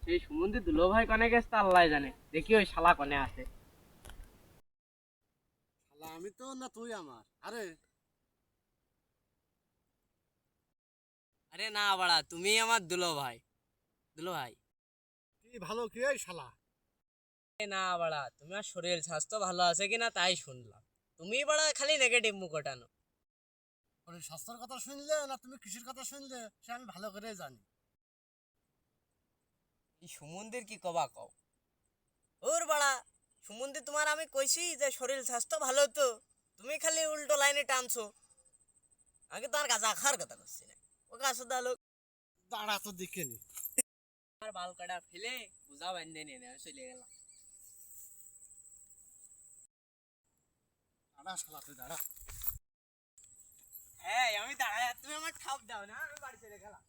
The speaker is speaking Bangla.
সেই সুমন্দি দুলো ভাই কনে গেছে আল্লাহ জানে, দেখি ওই শালা কনে আছে। শালা আমি তো না তুই আমার। আরে আরে না বাড়া, তুমি আমার দুলো ভাই। দুলো ভাই কি ভালো কি এই শালা? না বাড়া, তোমার শরীর স্বাস্থ্য ভালো আছে কিনা তাই শুনলাম। তুমি বাড়া খালি নেগেটিভ মুখ ওঠানো। ওরে স্বাস্থ্যের কথা শুনলে না তুমি কৃষির কথা শুনলে সে আমি ভালো করে জানি। এই সুমন্দির কি কবা কও? ওর বাড়া, সুমন্দি তোমার আমি কইছি যে শরীর স্বাস্থ্য ভালো তো, তুমি খালি উল্টো লাইনে টানছো। আগে তোমার গাঁজা খাওয়ার কথা করছি না, ও গাছ দালো। দাঁড়া তো দেখে নি। আর বাল কাটা ফেলে বুঝা বান্ধে নিয়ে আমি চলে গেলাম। দাঁড়া শালা তুই দাঁড়া। হ্যাঁ আমি দাঁড়ায়, তুমি আমার ঠাপ দাও না, আমি বাড়ি চলে গেলাম।